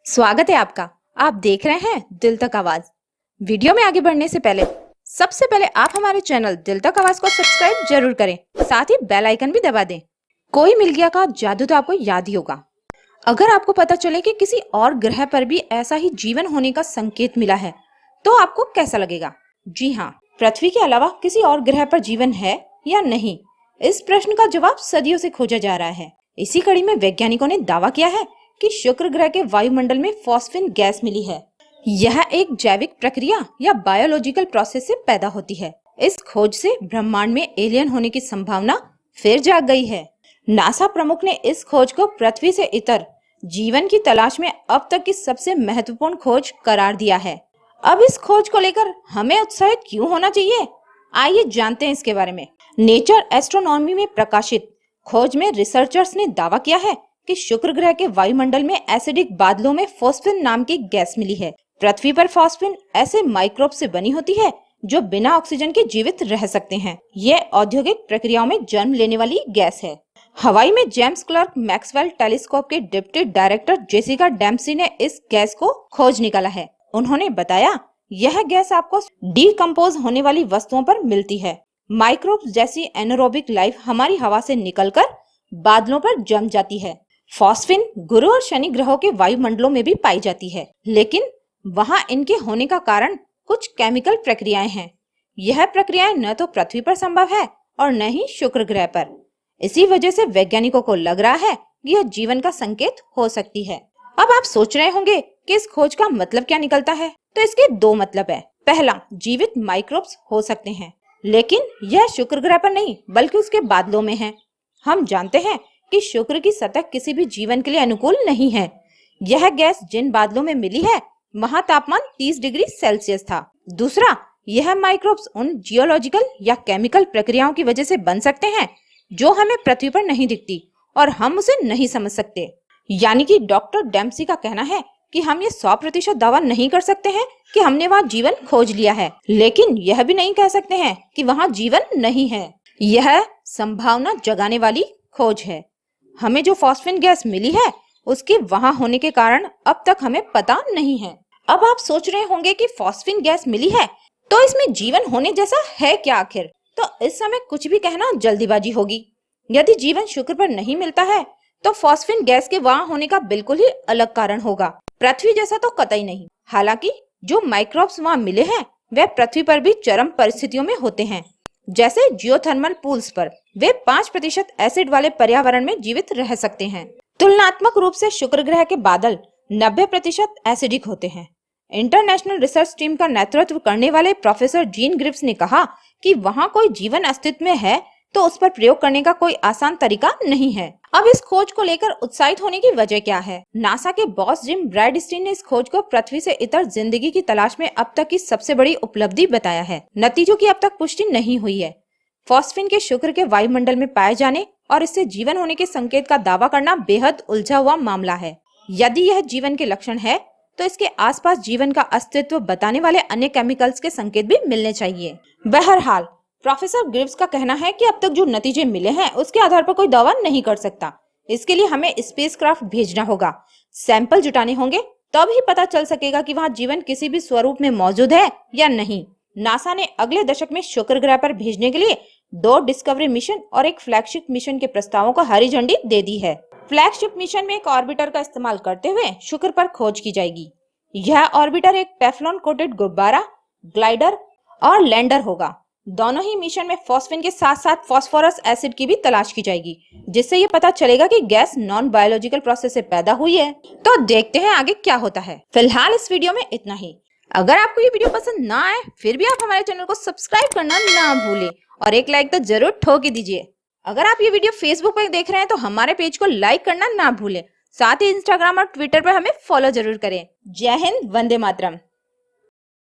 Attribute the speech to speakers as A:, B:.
A: स्वागत है आपका। आप देख रहे हैं दिल तक आवाज। वीडियो में आगे बढ़ने से पहले सबसे पहले आप हमारे चैनल दिल तक आवाज को सब्सक्राइब जरूर करें, साथ ही बेल आइकन भी दबा दें। कोई मिल गया का जादू तो आपको याद ही होगा। अगर आपको पता चले कि किसी और ग्रह पर भी ऐसा ही जीवन होने का संकेत मिला है तो आपको कैसा लगेगा? जी हाँ, पृथ्वी के अलावा किसी और ग्रह पर जीवन है या नहीं, इस प्रश्न का जवाब सदियों से खोजा जा रहा है। इसी कड़ी में वैज्ञानिकों ने दावा किया है कि शुक्र ग्रह के वायुमंडल में फॉस्फिन गैस मिली है। यह एक जैविक प्रक्रिया या बायोलॉजिकल प्रोसेस से पैदा होती है। इस खोज से ब्रह्मांड में एलियन होने की संभावना फिर जाग गई है। नासा प्रमुख ने इस खोज को पृथ्वी से इतर जीवन की तलाश में अब तक की सबसे महत्वपूर्ण खोज करार दिया है। अब इस खोज को लेकर हमें उत्साहित क्यों होना चाहिए, आइए जानते हैं इसके बारे में। नेचर एस्ट्रोनॉमी में प्रकाशित खोज में रिसर्चर्स ने दावा किया है कि शुक्र ग्रह के वायुमंडल में एसिडिक बादलों में फॉस्फिन नाम की गैस मिली है। पृथ्वी पर फॉस्फिन ऐसे माइक्रोब से बनी होती है जो बिना ऑक्सीजन के जीवित रह सकते हैं। यह औद्योगिक प्रक्रियाओं में जन्म लेने वाली गैस है। हवाई में जेम्स क्लर्क मैक्सवेल टेलीस्कोप के डिप्टी डायरेक्टर जेसिका डेम्पसी ने इस गैस को खोज निकाला है। उन्होंने बताया, यह गैस आपको डीकम्पोज होने वाली वस्तुओं पर मिलती है। माइक्रोब्स जैसी एनारोबिक लाइफ हमारी हवा से निकलकर बादलों पर जम जाती है। फॉस्फिन गुरु और शनि ग्रहों के वायुमंडलों में भी पाई जाती है, लेकिन वहां इनके होने का कारण कुछ केमिकल प्रक्रियाएं हैं। यह प्रक्रियाएं न तो पृथ्वी पर संभव है और न ही शुक्र ग्रह पर। इसी वजह से वैज्ञानिकों को लग रहा है कि यह जीवन का संकेत हो सकती है। अब आप सोच रहे होंगे कि इस खोज का मतलब क्या निकलता है, तो इसके दो मतलब है। पहला, जीवित माइक्रोब्स हो सकते हैं, लेकिन यह शुक्र ग्रह पर नहीं बल्कि उसके बादलों में है। हम जानते हैं कि शुक्र की सतह किसी भी जीवन के लिए अनुकूल नहीं है। यह गैस जिन बादलों में मिली है वहां तापमान 30 डिग्री सेल्सियस था। दूसरा, यह माइक्रोब्स उन जियोलॉजिकल या केमिकल प्रक्रियाओं की वजह से बन सकते हैं जो हमें पृथ्वी पर नहीं दिखती और हम उसे नहीं समझ सकते। यानी कि डॉक्टर डेम्पसी का कहना है कि हम ये 100% दावा नहीं कर सकते हैं कि हमने वहाँ जीवन खोज लिया है, लेकिन यह भी नहीं कह सकते हैं कि वहाँ जीवन नहीं है। यह संभावना जगाने वाली खोज है। हमें जो फॉस्फिन गैस मिली है उसके वहां होने के कारण अब तक हमें पता नहीं है। अब आप सोच रहे होंगे कि फॉस्फिन गैस मिली है तो इसमें जीवन होने जैसा है क्या आखिर? तो इस समय कुछ भी कहना जल्दीबाजी होगी। यदि जीवन शुक्र पर नहीं मिलता है तो फॉस्फिन गैस के वहां होने का बिल्कुल ही अलग कारण होगा, पृथ्वी जैसा तो कतई नहीं। हालांकि जो माइक्रोब्स वहां मिले हैं वह पृथ्वी पर भी चरम परिस्थितियों में होते हैं। जैसे जियोथर्मल पूल्स पर वे 5% एसिड वाले पर्यावरण में जीवित रह सकते हैं। तुलनात्मक रूप से शुक्र ग्रह के बादल 90% एसिडिक होते हैं। इंटरनेशनल रिसर्च टीम का नेतृत्व करने वाले प्रोफेसर जीन ग्रिफ्स ने कहा कि वहां कोई जीवन अस्तित्व में है तो उस पर प्रयोग करने का कोई आसान तरीका नहीं है। अब इस खोज को लेकर उत्साहित होने की वजह क्या है? नासा के बॉस जिम ब्राडस्टीन ने इस खोज को पृथ्वी से इतर जिंदगी की तलाश में अब तक की सबसे बड़ी उपलब्धि बताया है। नतीजों की अब तक पुष्टि नहीं हुई है। फॉस्फिन के शुक्र के वायुमंडल में पाए जाने और इससे जीवन होने के संकेत का दावा करना बेहद उलझा हुआ मामला है। यदि यह जीवन के लक्षण है तो इसके आसपास जीवन का अस्तित्व बताने वाले अन्य केमिकल्स के संकेत भी मिलने चाहिए। बहरहाल प्रोफेसर ग्रिव्स का कहना है कि अब तक जो नतीजे मिले हैं उसके आधार पर कोई दावा नहीं कर सकता। इसके लिए हमें स्पेसक्राफ्ट भेजना होगा, सैंपल जुटाने होंगे, तब ही पता चल सकेगा कि वहाँ जीवन किसी भी स्वरूप में मौजूद है या नहीं। नासा ने अगले दशक में शुक्र ग्रह पर भेजने के लिए 2 डिस्कवरी मिशन और एक फ्लैगशिप मिशन के प्रस्तावों को हरी झंडी दे दी है। फ्लैगशिप मिशन में एक ऑर्बिटर का इस्तेमाल करते हुए शुक्र पर खोज की जाएगी। यह ऑर्बिटर एक टेफ्लॉन कोटेड गुब्बारा, ग्लाइडर और लैंडर होगा। दोनों ही मिशन में फॉस्फिन के साथ साथ फास्फोरस एसिड की भी तलाश की जाएगी, जिससे ये पता चलेगा कि गैस नॉन बायोलॉजिकल प्रोसेस से पैदा हुई है। तो देखते हैं आगे क्या होता है। फिलहाल इस वीडियो में इतना ही। अगर आपको ये वीडियो पसंद ना आए फिर भी आप हमारे चैनल को सब्सक्राइब करना ना भूलें और एक लाइक तो जरूर ठोक ही दीजिए। अगर आप ये वीडियो फेसबुक पर देख रहे हैं तो हमारे पेज को लाइक करना ना भूलें। साथ ही इंस्टाग्राम और ट्विटर पर हमें फॉलो जरूर करें। जय हिंद, वंदे मातरम।